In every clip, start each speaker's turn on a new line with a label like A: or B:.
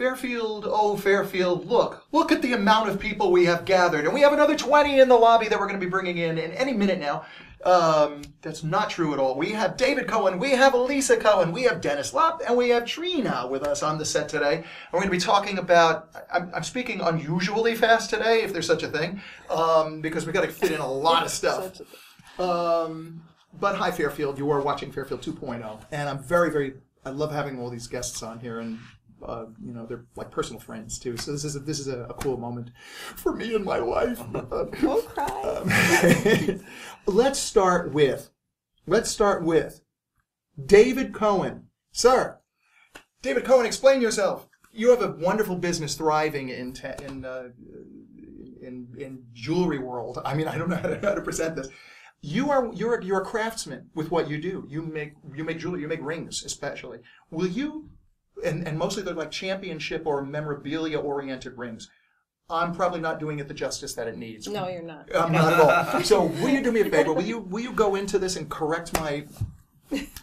A: Fairfield, oh Fairfield, look at the amount of people we have gathered. And we have another 20 in the lobby that we're going to be bringing in any minute now. That's not true at all. We have David Cohen, we have Lisa Cohen, we have Dennis Lopp, and we have Trina with us on the set today. And we're going to be talking about, I'm speaking unusually fast today, if there's such a thing, because we've got to fit in a lot of stuff. But hi Fairfield, you are watching Fairfield 2.0, and I'm I love having all these guests on here, and you know, they're like personal friends too. So this is a cool moment for me and my wife.
B: Don't cry.
A: Let's start with David Cohen, sir. David Cohen, explain yourself. You have a wonderful business thriving in jewelry world. I mean, I don't know how to present this. You're a craftsman with what you do. You make jewelry. You make rings, especially. Will you? And mostly they're like championship or memorabilia-oriented rings. I'm probably not doing it the justice that it needs.
B: No, you're not.
A: I'm not at all. So will you do me a favor? Will you go into this and correct my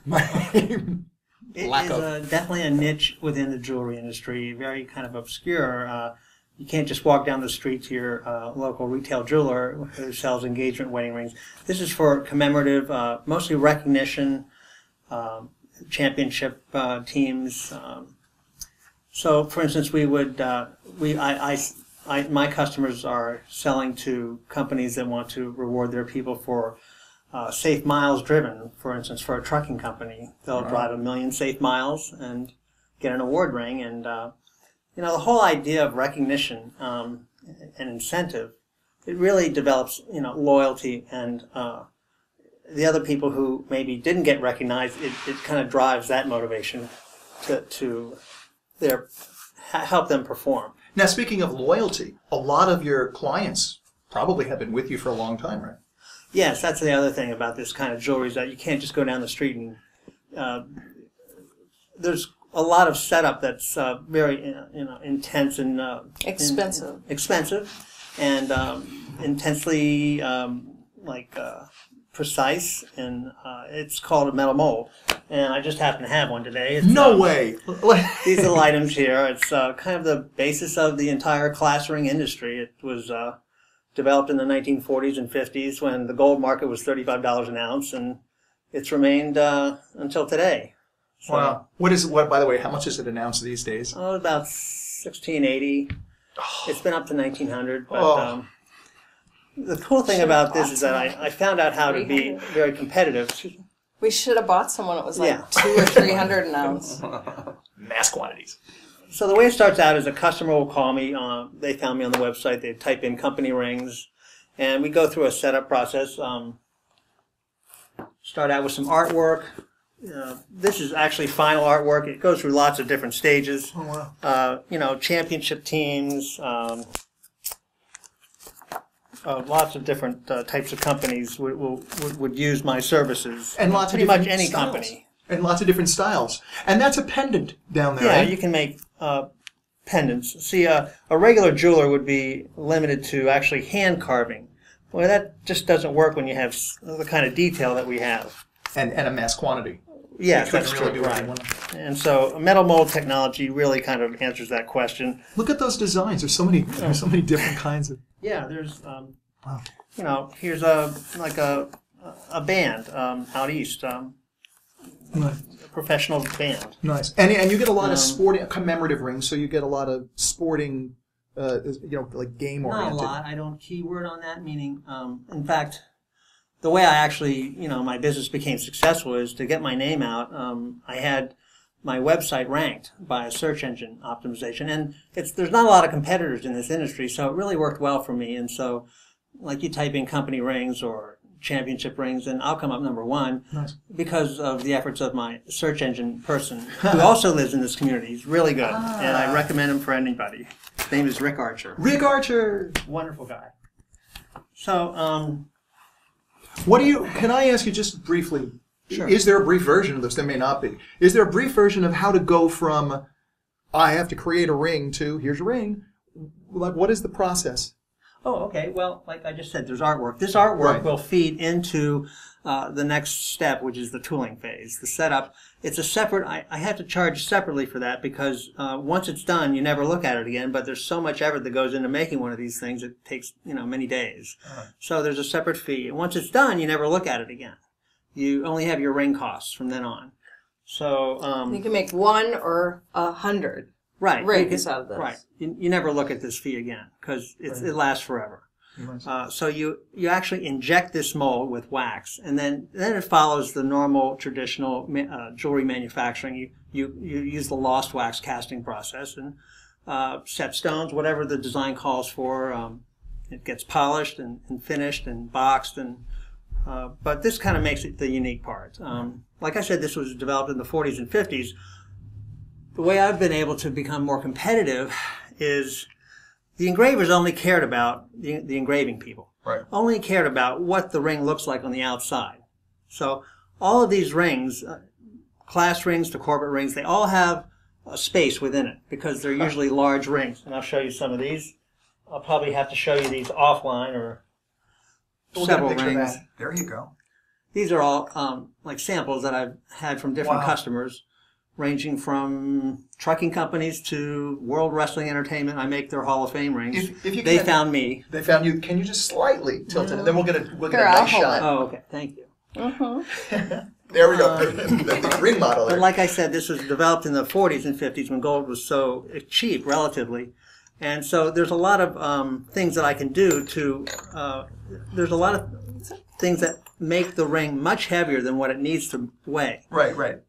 A: lack of?
C: It is definitely a niche within the jewelry industry, very kind of obscure. You can't just walk down the street to your local retail jeweler who sells engagement wedding rings. This is for commemorative, mostly recognition, championship teams. So, for instance, my customers are selling to companies that want to reward their people for safe miles driven. For instance, for a trucking company, they'll drive 1 million safe miles and get an award ring. And you know, the whole idea of recognition and incentive, it really develops, you know, loyalty, and the other people who maybe didn't get recognized, it kind of drives that motivation to help them perform.
A: Now, speaking of loyalty, a lot of your clients probably have been with you for a long time, right?
C: Yes, that's the other thing about this kind of jewelry, is that you can't just go down the street and there's a lot of setup that's very intense and expensive and intensely precise, and it's called a metal mold, and I just happen to have one today. It's,
A: no way!
C: These little items here, it's kind of the basis of the entire class ring industry. It was developed in the 1940s and 50s when the gold market was $35 an ounce, and it's remained until today. So,
A: wow. By the way, how much is it an ounce these days?
C: Oh, about $1,680. Oh. It's been up to $1,900, but the cool thing about this is that I found out how to be very competitive.
B: We should have bought someone that was like $200 or $300 an ounce.
A: Mass quantities.
C: So the way it starts out is a customer will call me. They found me on the website. They type in company rings, and we go through a setup process. Start out with some artwork. This is actually final artwork. It goes through lots of different stages.
A: Oh, wow.
C: You know, championship teams. Lots of different types of companies would use my services.
A: And lots
C: pretty
A: of
C: much
A: different
C: any
A: styles.
C: company.
A: And lots of different styles. And that's a pendant down there,
C: yeah,
A: right?
C: You can make pendants. See, a regular jeweler would be limited to actually hand carving. Well, that just doesn't work when you have the kind of detail that we have.
A: And a mass quantity.
C: Yes, that's
A: really
C: true.
A: Right.
C: And so metal mold technology really kind of answers that question.
A: Look at those designs. There's so many different kinds of.
C: Yeah, there's
A: wow.
C: You know, here's a band out east,
A: Right.
C: a professional band.
A: Nice. And you get a lot of sporting commemorative rings, so you get a lot of sporting like game oriented.
C: Not a lot. I don't keyword on that, meaning in fact, the way I actually, my business became successful is to get my name out. I had my website ranked by a search engine optimization, and there's not a lot of competitors in this industry, so it really worked well for me. And so, like, you type in company rings or championship rings, and I'll come up number one.
A: Nice.
C: Because of the efforts of my search engine person, who also lives in this community. He's really good, and I recommend him for anybody. His name is Rick Archer.
A: Rick Archer!
C: Wonderful guy. So,
A: can I ask you just briefly,
C: sure.
A: Is there a brief version of this? There may not be. Is there a brief version of how to go from, I have to create a ring, to, here's your ring? Like, what is the process?
C: Oh, okay. Well, like I just said, there's artwork. This artwork will feed into the next step, which is the tooling phase, the setup. It's a separate, I have to charge separately for that because once it's done, you never look at it again, but there's so much effort that goes into making one of these things, it takes, many days. So there's a separate fee. And once it's done, you never look at it again. You only have your ring costs from then on. So
B: you can make 1 or 100 rings out of this.
C: Right. You never look at this fee again because it lasts forever. So you actually inject this mold with wax, and then it follows the normal traditional jewelry manufacturing. You use the lost wax casting process and set stones, whatever the design calls for. It gets polished and finished and boxed, but this kind of makes it the unique part. Like I said, this was developed in the 40s and 50s. The way I've been able to become more competitive is the engravers only cared about, the engraving people, only cared about what the ring looks like on the outside. So all of these rings, class rings to corporate rings, they all have a space within it because they're usually large rings. And I'll show you some of these. I'll probably have to show you these offline or several rings.
A: There you go.
C: These are all like samples that I've had from different customers, ranging from trucking companies to World Wrestling Entertainment. I make their Hall of Fame rings. They found me.
A: They found you. Can you just slightly tilt it, and then we'll get a nice shot.
C: Oh, okay. Thank you.
A: There we go. The ring model.
C: But like I said, this was developed in the 40s and 50s when gold was so cheap, relatively. And so there's a lot of things that I can do to, there's a lot of things that make the ring much heavier than what it needs to weigh.
A: Right.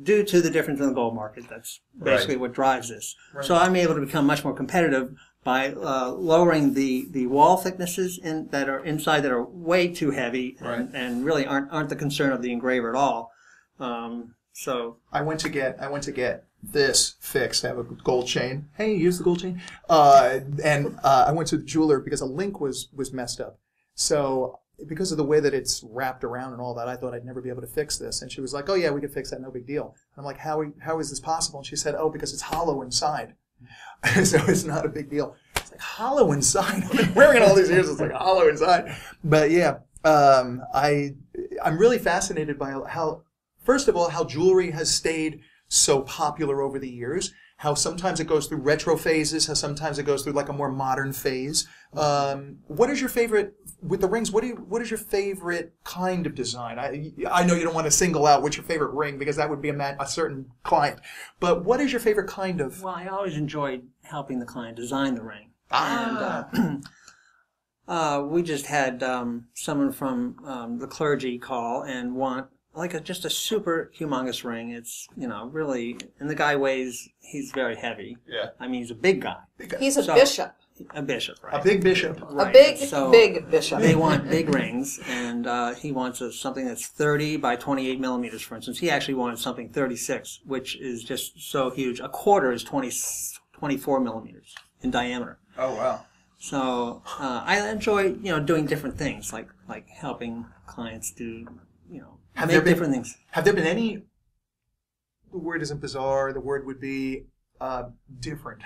C: Due to the difference in the gold market. That's basically what drives this. So I'm able to become much more competitive by lowering the wall thicknesses that are inside that are way too heavy and really aren't the concern of the engraver at all. So
A: I went to get this fixed. I have a gold chain. Hey, use the gold chain. And I went to the jeweler because a link was messed up. So because of the way that it's wrapped around and all that, I thought I'd never be able to fix this. And she was like, "Oh yeah, we could fix that, no big deal." And I'm like, "How is this possible?" And she said, "Oh, because it's hollow inside, so it's not a big deal." It's like hollow inside. I've been wearing it all these years. It's like hollow inside. But yeah, I'm really fascinated by how, first of all, how jewelry has stayed so popular over the years. How sometimes it goes through retro phases, how sometimes it goes through like a more modern phase. What is your favorite, with the rings, what is your favorite kind of design? I know you don't want to single out what's your favorite ring because that would be a certain client. But what is your favorite kind of?
C: Well, I always enjoyed helping the client design the ring. And we just had someone from the clergy call and want like just a super humongous ring. It's, really, and the guy he's very heavy.
A: Yeah.
C: I mean, he's a big guy.
B: He's a bishop.
C: A bishop, right.
A: A big bishop.
C: Right.
B: A big bishop.
C: They want big rings, and he wants something that's 30 by 28 millimeters, for instance. He actually wanted something 36, which is just so huge. A quarter is 24 millimeters in diameter.
A: Oh, wow.
C: So I enjoy, doing different things, like helping clients do, make different things.
A: Have there been any, the word isn't bizarre, the word would be different,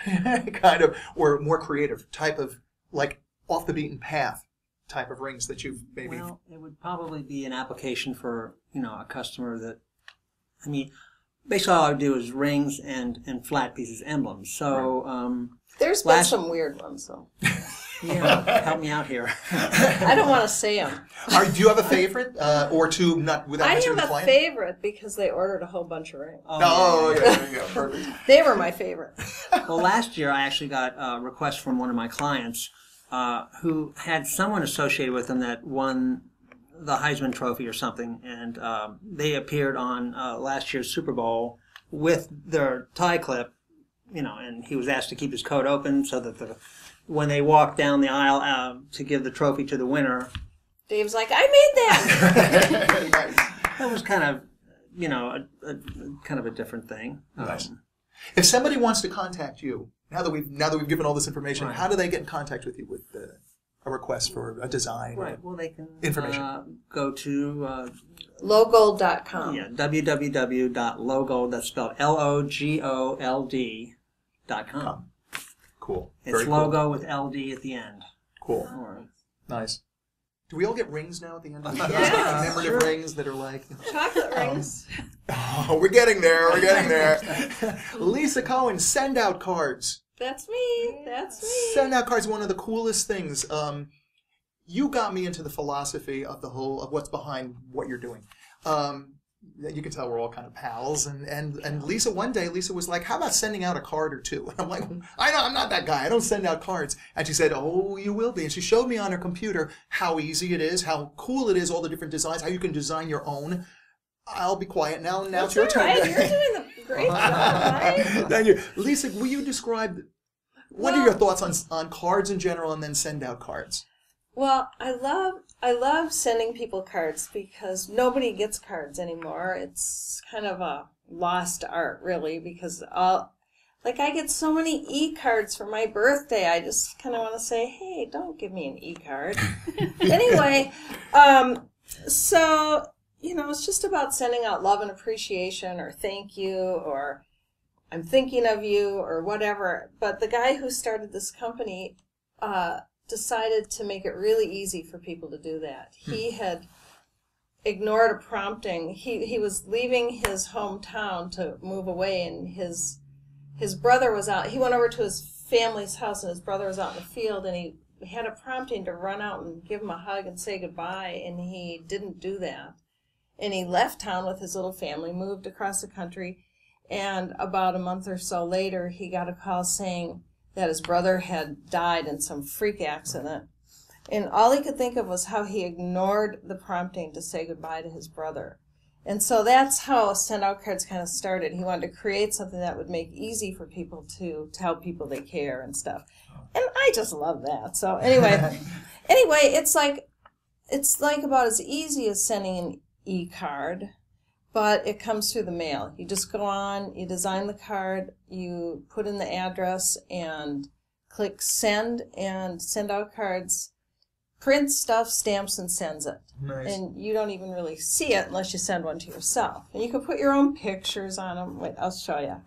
A: kind of, or more creative type of, like, off the beaten path type of rings that you've maybe...
C: Well, it would probably be an application for, a customer that, basically all I do is rings and flat pieces, emblems. So,
B: there's been some weird ones, though.
C: Yeah, help me out here.
B: I don't want to say them.
A: Do you have a favorite or two? Not without mentioning the client?
B: I have a favorite because they ordered a whole bunch of rings.
A: Oh, yeah, there you go. Perfect.
B: They were my favorite.
C: Well, last year I actually got a request from one of my clients who had someone associated with him that won the Heisman Trophy or something, and they appeared on last year's Super Bowl with their tie clip, and he was asked to keep his coat open so that when they walked down the aisle to give the trophy to the winner,
B: Dave's like, "I made that."
A: Nice.
C: That was kind of, kind of a different thing.
A: Nice. If somebody wants to contact you, now that we've given all this information,
C: right.
A: How do they get in contact with you with a request for a design?
C: Right. Well, they can
A: go
C: to
B: Logold.com.
C: Yeah, www.logold. That's spelled LOGOLD.com.
A: Cool.
C: It's
A: Very
C: logo
A: cool.
C: with LD at the end.
A: Cool.
C: Or,
A: nice. Do we all get rings now at the end of the year?
B: Yeah,
A: Like commemorative rings that are like...
B: Chocolate rings.
A: Oh, we're getting there. We're getting there. Lisa Cohen, send out cards.
B: That's me. That's me.
A: Send out cards, one of the coolest things. You got me into the philosophy of of what's behind what you're doing. You can tell we're all kind of pals. And Lisa, one day, Lisa was like, how about sending out a card or two? And I'm like, I know, I'm not that guy. I don't send out cards. And she said, oh, you will be. And she showed me on her computer how easy it is, how cool it is, all the different designs, how you can design your own. I'll be quiet now. Now it's your turn.
B: Right. You're doing the great job, right?
A: Thank you. Lisa, will you describe, what are your thoughts on cards in general and then send out cards?
B: Well, I love sending people cards because nobody gets cards anymore. It's kind of a lost art, really, because I get so many e-cards for my birthday. I just kind of want to say, hey, don't give me an e-card. Anyway, so, it's just about sending out love and appreciation or thank you or I'm thinking of you or whatever. But the guy who started this company decided to make it really easy for people to do that. He had ignored a prompting. He was leaving his hometown to move away, and his brother was out. He went over to his family's house, and his brother was out in the field, and he had a prompting to run out and give him a hug and say goodbye, and he didn't do that. And he left town with his little family, moved across the country, and about a month or so later, he got a call saying that his brother had died in some freak accident. And all he could think of was how he ignored the prompting to say goodbye to his brother. And so that's how Send Out Cards kind of started. He wanted to create something that would make easy for people to tell people they care and stuff. And I just love that. So anyway, it's like about as easy as sending an e-card, but it comes through the mail. You just go on, you design the card, you put in the address, and click send, and Send Out Cards prints stuff, stamps, and sends it.
A: Nice.
B: And you don't even really see it unless you send one to yourself. And you can put your own pictures on them. Wait, I'll show you.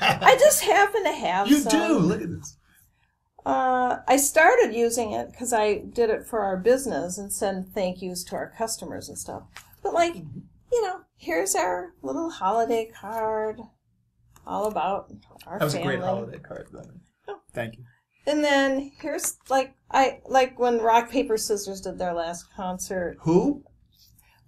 B: I just happen to have some.
A: You do? Look at this.
B: I started using it because I did it for our business and send thank yous to our customers and stuff. But here's our little holiday card, all about our family.
A: That was a great holiday card.
B: Oh.
A: Thank you.
B: And then here's like when Rock Paper Scissors did their last concert.
A: Who?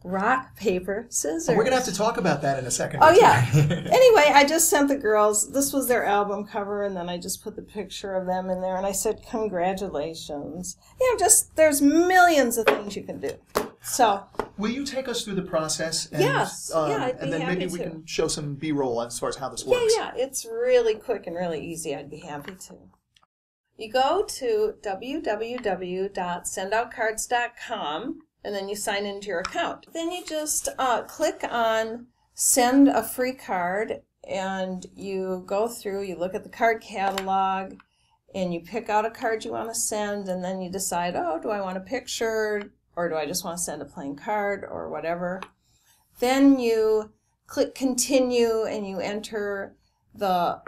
B: Rock Paper Scissors.
A: Oh, we're gonna have to talk about that in a second.
B: Oh yeah. Anyway, I just sent the girls. This was their album cover, and then I just put the picture of them in there, and I said, "Congratulations." There's millions of things you can do. So.
A: Will you take us through the process? And,
B: yes. I'd be
A: and then
B: happy
A: maybe we
B: to.
A: can show some B-roll as far as how this works.
B: Yeah. It's really quick and really easy. I'd be happy to. You go to www.sendoutcards.com, and then you sign into your account. Then you just click on Send a Free Card, and you go through, you look at the card catalog, and you pick out a card you want to send, and then you decide, do I want a picture, or do I just want to send a plain card, or whatever. Then you click Continue, and you enter the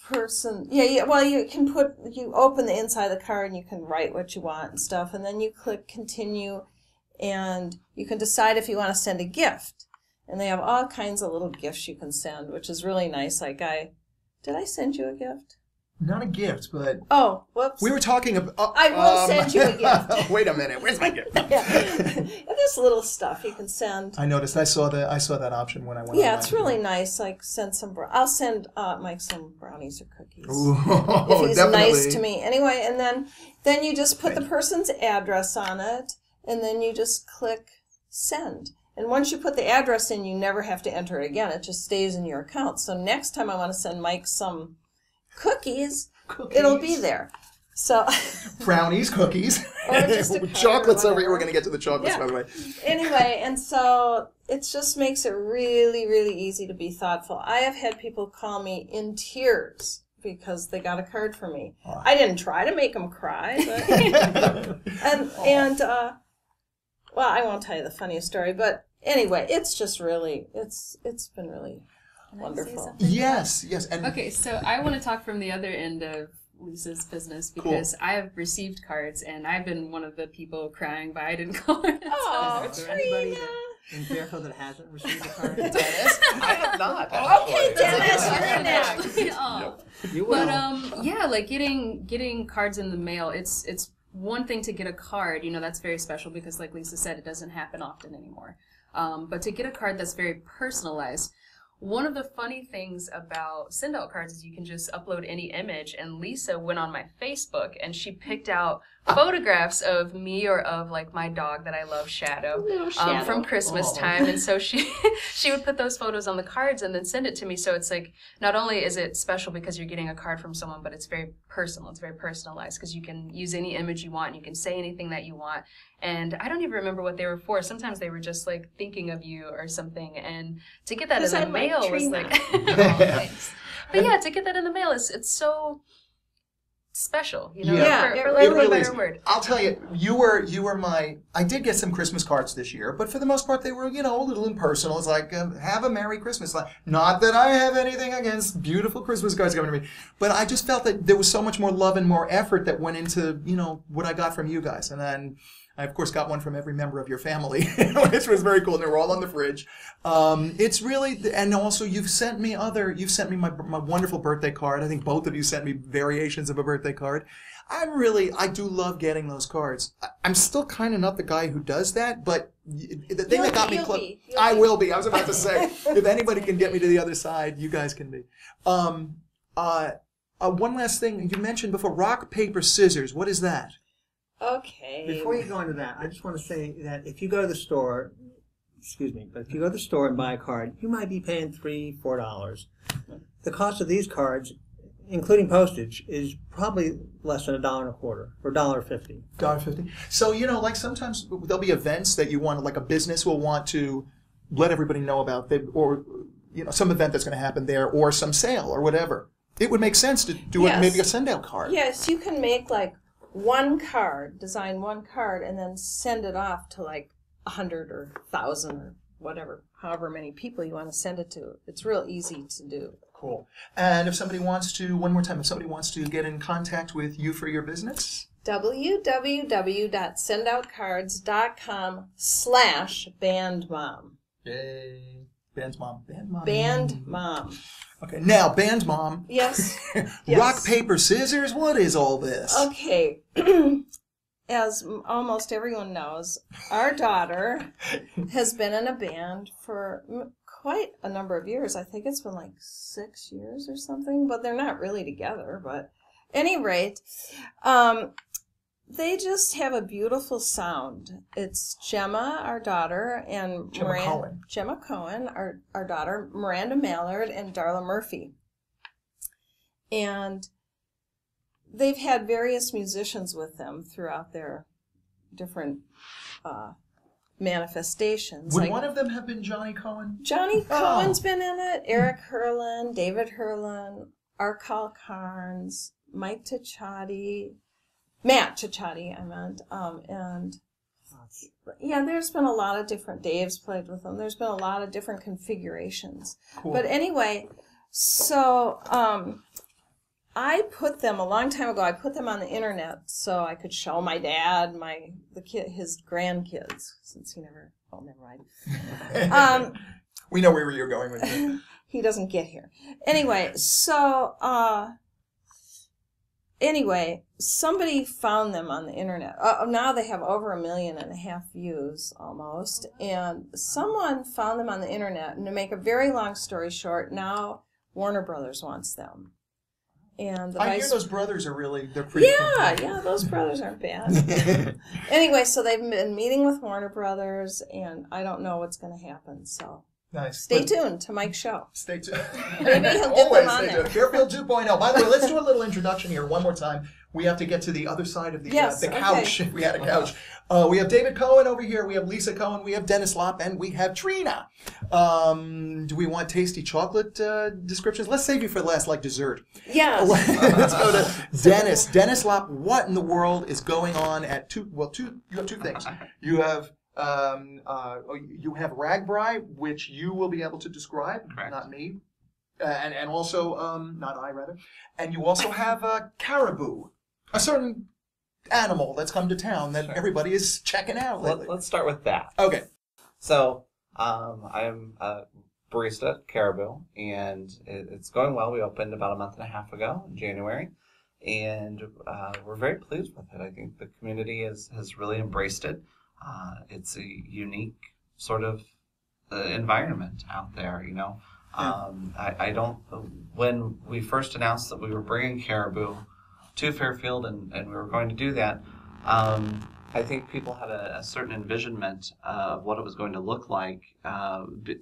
B: person. Well, you open the inside of the card and you can write what you want and stuff, and then you click Continue, and you can decide if you want to send a gift. And they have all kinds of little gifts you can send, which is really nice. Like did I send you a gift?
A: Not a gift, but...
B: Oh, whoops.
A: We were talking about...
B: I will send you a gift.
A: Wait a minute. Where's my gift?
B: This little stuff you can send.
A: I noticed. I saw that option when I went.
B: Yeah, it's really nice. Like send some... I'll send Mike some brownies or cookies.
A: Ooh,
B: if he's
A: definitely.
B: nice to me. Anyway, and then you just put the person's address on it, and then you just click Send. And once you put the address in, you never have to enter it again. It just stays in your account. So next time I want to send Mike some... Cookies, it'll be there. So
A: brownies, cookies,
B: or just
A: chocolates over here. We're going to get to the chocolates, by the way.
B: Anyway, and so it just makes it really, really easy to be thoughtful. I have had people call me in tears because they got a card for me. Oh. I didn't try to make them cry, but well, I won't tell you the funniest story, but anyway, it's just really, it's been really wonderful.
A: Yes. And
D: okay, so I want to talk from the other end of Lisa's business because I have received cards, and I've been one of the people crying by I didn't call it.
B: Oh,
C: Is there anybody in Fairfield that hasn't received a card?
A: Dennis? I have not.
B: Okay, Dennis, you're next.
C: You will.
D: But yeah, like getting cards in the mail, it's one thing to get a card, you know, that's very special because like Lisa said, it doesn't happen often anymore. But to get a card that's very personalized, one of the funny things about send-out cards is you can just upload any image, and Lisa went on my Facebook and she picked out photographs of me or of like my dog that I love, Shadow, from Christmas time, and so she would put those photos on the cards and then send it to me. So it's like, not only is it special because you're getting a card from someone, but it's very personal, it's very personalized because you can use any image you want and you can say anything that you want. And I don't even remember what they were for. Sometimes they were just like thinking of you or something, and to get that in the mail was like but yeah, to get that in the mail it's so special, you know, for lack of a better word.
A: I'll tell you, you were my, I did get some Christmas cards this year, but for the most part they were, you know, a little impersonal. It's like, have a Merry Christmas. Not that I have anything against beautiful Christmas cards coming to me, but I just felt that there was so much more love and more effort that went into, you know, what I got from you guys. And then I, of course, got one from every member of your family, which was very cool. And they were all on the fridge. It's really, and also you've sent me my wonderful birthday card. I think both of you sent me variations of a birthday card. I do love getting those cards. I'm still kind of not the guy who does that, but the thing that got me close, I will be. I was about to say, if anybody can get me to the other side, you guys can be. One last thing you mentioned before, rock, paper, scissors. What is that?
B: Okay.
C: Before you go into that, I just want to say that if you go to the store, but if you go to the store and buy a card, you might be paying $3, $4. The cost of these cards, including postage, is probably less than $1.25 or $1.50.
A: $1.50. So, you know, like sometimes there'll be events that you want, like a business will want to let everybody know about, or, you know, some event that's going to happen there, or some sale or whatever. It would make sense to do it, maybe a send-out card.
B: Yes, you can make like one card, design one card, and then send it off to like 100 or 1,000 or whatever, however many people you want to send it to. It's real easy to do.
A: Cool. And if somebody wants to, one more time, if somebody wants to get in contact with you for your business?
B: www.sendoutcards.com/bandmom.
A: Yay. Bandmom. Bandmom.
B: Bandmom.
A: Okay, now, Bandmom.
B: Yes.
A: Rock, paper, scissors? What is all this?
B: Okay. As almost everyone knows, our daughter has been in a band for quite a number of years. I think it's been like 6 years or something, but they're not really together. But at any rate, they just have a beautiful sound. It's Gemma, our daughter, and Gemma Cohen, our daughter, Miranda Mallard, and Darla Murphy. And they've had various musicians with them throughout their different manifestations.
A: Would one of them have been Johnny Cohen?
B: Johnny Cohen's been in it. Eric Herlin, David Herlin, Arkal Carnes, Mike Cicciotti, Matt Cicciotti, I meant. And yeah, there's been a lot of different, Dave's played with them. There's been a lot of different configurations. Cool. But anyway, so I put them, a long time ago, I put them on the internet so I could show my dad, his grandkids, since he never, oh, never mind.
A: We know where you're going with it.
B: He doesn't get here. Anyway, so, somebody found them on the internet. Now they have over 1.5 million views, almost. And someone found them on the internet, and to make a very long story short, now Warner Brothers wants them. And
A: I hear those brothers are really, they're pretty cool.
B: Yeah, those brothers aren't bad. Anyway, so they've been meeting with Warner Brothers, and I don't know what's going to happen, so
A: nice.
B: Stay tuned to Mike's show.
A: Stay tuned.
B: Maybe he'll get them on there.
A: Fairfield 2.0. By the way, let's do a little introduction here one more time. We have to get to the other side of the couch, if we had a couch. We have David Cohen over here, we have Lisa Cohen, we have Dennis Lopp, and we have Trina. Do we want tasty chocolate descriptions? Let's save you for last, like dessert.
B: Yeah.
A: Let's go to Dennis. Dennis Lopp, what in the world is going on at you have two things. You have RAGBRAI, which you will be able to describe, not me. and also, not I, rather. And you also have caribou, a certain animal that's come to town that everybody is checking out lately.
E: Let's start with that.
A: Okay.
E: So, I'm a barista at Caribou, and it's going well. We opened about a month and a half ago in January, and we're very pleased with it. I think the community has really embraced it. It's a unique sort of environment out there, you know. I don't. When we first announced that we were bringing Caribou to Fairfield and we were going to do that, I think people had a certain envisionment of what it was going to look like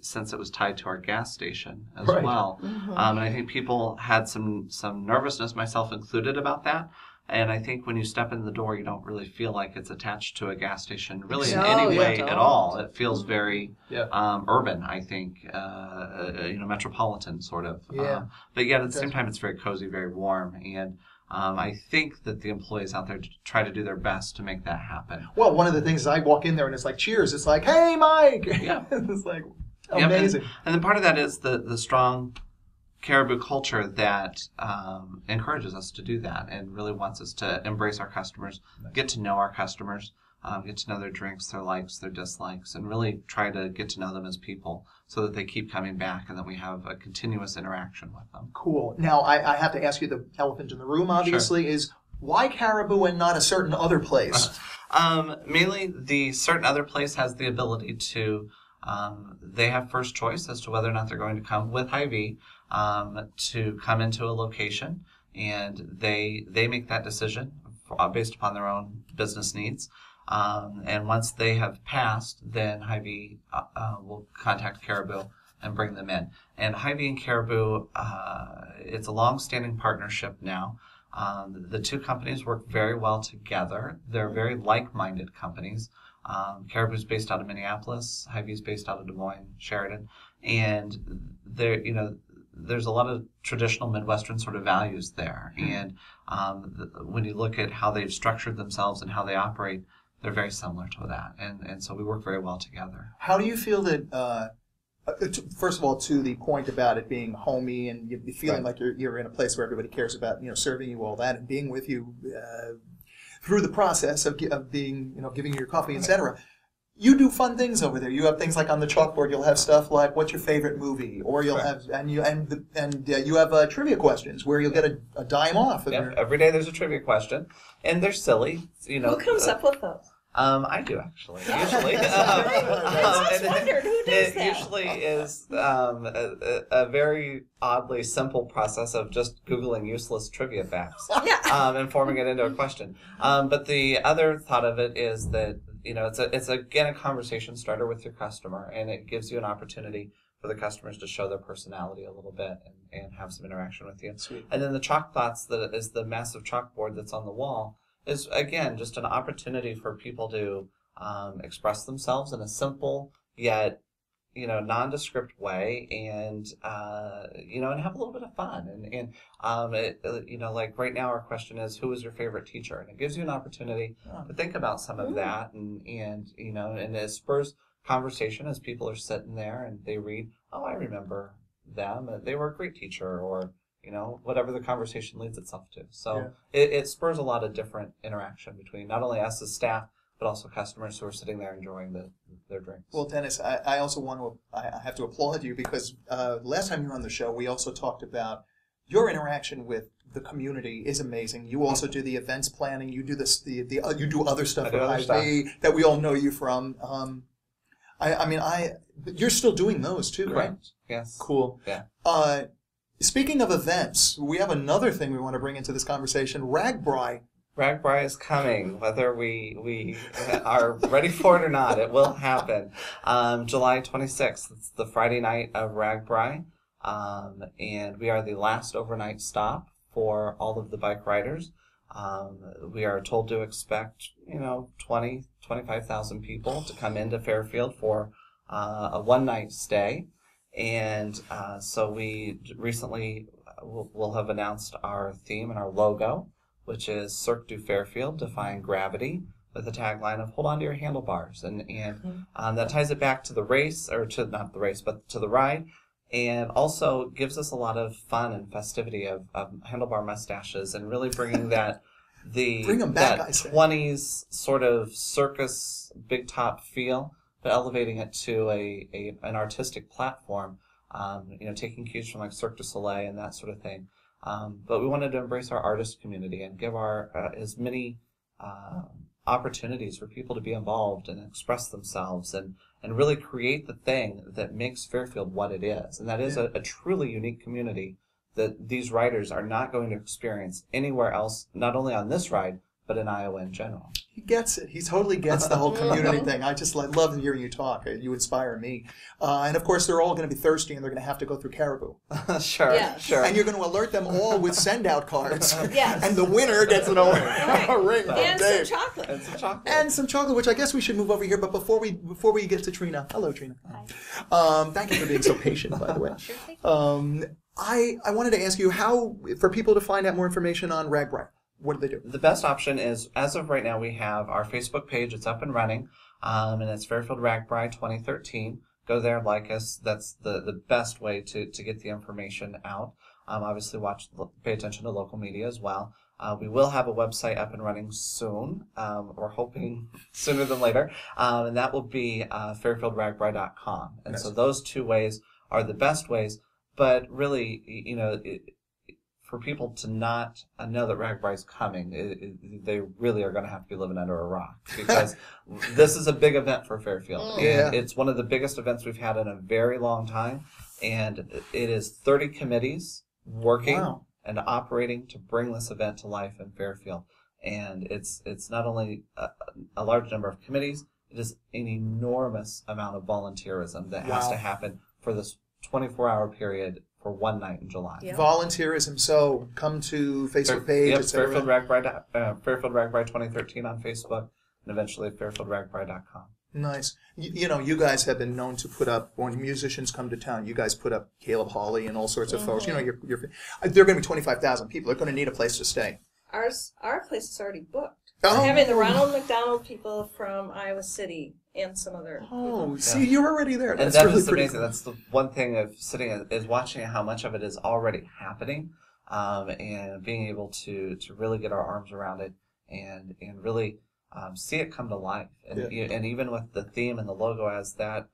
E: since it was tied to our gas station as well. And I think people had some nervousness, myself included, about that. And I think when you step in the door, you don't really feel like it's attached to a gas station really in any way at all. It feels very urban, I think, metropolitan sort of. But yet at the same time, it's very cozy, very warm. And I think that the employees out there try to do their best to make that happen.
A: Well, one of the things is I walk in there and it's like, cheers. It's like, hey, Mike. Yeah. It's like amazing.
E: And then part of that is the strong Caribou culture that encourages us to do that and really wants us to embrace our customers, get to know our customers, get to know their drinks, their likes, their dislikes, and really try to get to know them as people so that they keep coming back and that we have a continuous interaction with them.
A: Cool. Now, I have to ask you the elephant in the room, obviously, is why Caribou and not a certain other place?
E: Mainly, the certain other place has the ability to, they have first choice as to whether or not they're going to come with Hy-Vee to come into a location, and they make that decision based upon their own business needs. And once they have passed, then Hy-Vee will contact Caribou and bring them in. And Hy-Vee and Caribou, it's a long-standing partnership now. The two companies work very well together. They're very like-minded companies. Caribou's based out of Minneapolis. Hy-Vee's based out of Des Moines, Sheridan. And there's a lot of traditional Midwestern sort of values there. And when you look at how they've structured themselves and how they operate, they're very similar to that. And so we work very well together.
A: How do you feel that, first of all, to the point about it being homey and you feeling like you're in a place where everybody cares about, serving you all that and being with you through the process of being, giving you your coffee, etc. You do fun things over there. You have things like on the chalkboard. You'll have stuff like, "What's your favorite movie?" Or you'll have you have trivia questions where you'll get a dime off.
E: Every day there's a trivia question, and they're silly.
B: Who comes up with those?
E: I do actually. Usually,
B: I just wondered who does that.
E: Usually is a very oddly simple process of just Googling useless trivia facts and forming it into a question. But the other thought of it is that it's again a conversation starter with your customer, and it gives you an opportunity for the customers to show their personality a little bit and have some interaction with you.
A: Sweet.
E: And then the chalk thoughts, that is the massive chalkboard that's on the wall, is again just an opportunity for people to express themselves in a simple yet nondescript way, and and have a little bit of fun. And like right now our question is, who is your favorite teacher? And it gives you an opportunity to think about some of that, and it spurs conversation as people are sitting there and they read, "Oh, I remember them. They were a great teacher," or whatever the conversation leads itself to. So it spurs a lot of different interaction between not only us as staff, but also customers who are sitting there enjoying their drinks.
A: Well, Dennis, I also I have to applaud you because last time you were on the show, we also talked about your interaction with the community is amazing. You also do the events planning. You do you do other stuff for Hy-Vee that we all know you from. You're still doing those too,
E: Correct.
A: Right?
E: Yes.
A: Cool.
E: Yeah.
A: Speaking of events, we have another thing we want to bring into this conversation. RAGBRAI.
E: RAGBRAI is coming, whether we are ready for it or not. It will happen. July 26th. It's the Friday night of RAGBRAI, and we are the last overnight stop for all of the bike riders. We are told to expect 25,000 people to come into Fairfield for a one-night stay. And so we recently will have announced our theme and our logo, which is Cirque du Fairfield, defying gravity, with the tagline of "Hold on to your handlebars," and that ties it back to the race, or to not the race, but to the ride. and also gives us a lot of fun and festivity of handlebar mustaches and really bringing that
A: Bring 'em back,
E: that
A: I say.
E: 20s sort of circus big top feel, but elevating it to an artistic platform. Taking cues from like Cirque du Soleil and that sort of thing. But we wanted to embrace our artist community and give our as many opportunities for people to be involved and express themselves and really create the thing that makes Fairfield what it is. And that is a truly unique community that these riders are not going to experience anywhere else, not only on this ride, but in Iowa in general.
A: He gets it. He totally gets the whole community thing. I just love hearing you talk. You inspire me. And of course, they're all going to be thirsty, and they're going to have to go through Caribou.
E: Sure,
B: Yes.
E: sure.
A: And you're going to alert them all with send-out cards.
B: Yes.
A: And the winner gets a ring. from
B: And
A: Dave.
B: some chocolate.
E: And some chocolate.
A: And some chocolate, which I guess we should move over here. But before we get to Trina, hello, Trina. Hi. Thank you for being so patient, by the way.
B: Sure thing.
A: I wanted to ask you how, for people to find out more information on RAGBRAI, what do they do?
E: The best option is, as of right now, we have our Facebook page. It's up and running, and it's Fairfield RAGBRAI 2013. Go there, like us. That's the best way to get the information out. Obviously, pay attention to local media as well. We will have a website up and running soon. We're hoping sooner than later, and that will be fairfieldragbrai.com. And so those two ways are the best ways. But really, for people to not know that RAGBRAI is coming, they really are going to have to be living under a rock, because this is a big event for Fairfield.
A: Yeah.
E: And it's one of the biggest events we've had in a very long time, and it is 30 committees working and operating to bring this event to life in Fairfield. And it's not only a large number of committees, it is an enormous amount of volunteerism that has to happen for this 24-hour period for one night in July.
B: Yeah.
A: Volunteerism. So come to Facebook page,
E: Yep,
A: etc.
E: Fairfield RAGBRAI 2013 on Facebook, and eventually FairfieldRAGBRAI.com.
A: Nice. You guys have been known to put up, when musicians come to town, you guys put up Caleb Hawley and all sorts of folks. There are going to be 25,000 people. They're going to need a place to stay.
B: Our place is already booked.
A: Oh.
B: We're having the Ronald McDonald people from Iowa City and some other
A: Oh,
B: people.
A: see, you're already there.
E: And
A: That's
E: that
A: really
E: is
A: pretty
E: amazing.
A: cool.
E: That's the one thing of sitting is watching how much of it is already happening, and being able to really get our arms around it and really see it come to life. And and even with the theme and the logo as that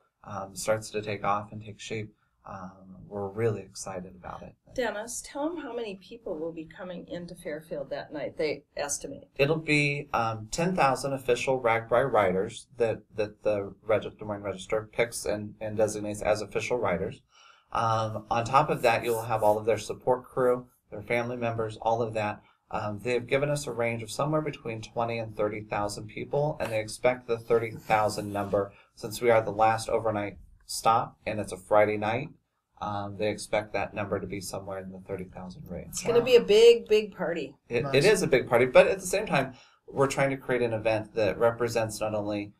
E: starts to take off and take shape, we're really excited about it.
B: Dennis, tell them how many people will be coming into Fairfield that night, they estimate.
E: It'll be 10,000 official RAGBRAI riders that the Des Moines Register picks and designates as official riders. On top of that, you'll have all of their support crew, their family members, all of that. They've given us a range of somewhere between 20 and 30,000 people, and they expect the 30,000 number, since we are the last overnight stop and it's a Friday night. They expect that number to be somewhere in the 30,000 range.
B: It's going to be a big, big party.
E: It is a big party, but at the same time, we're trying to create an event that represents not only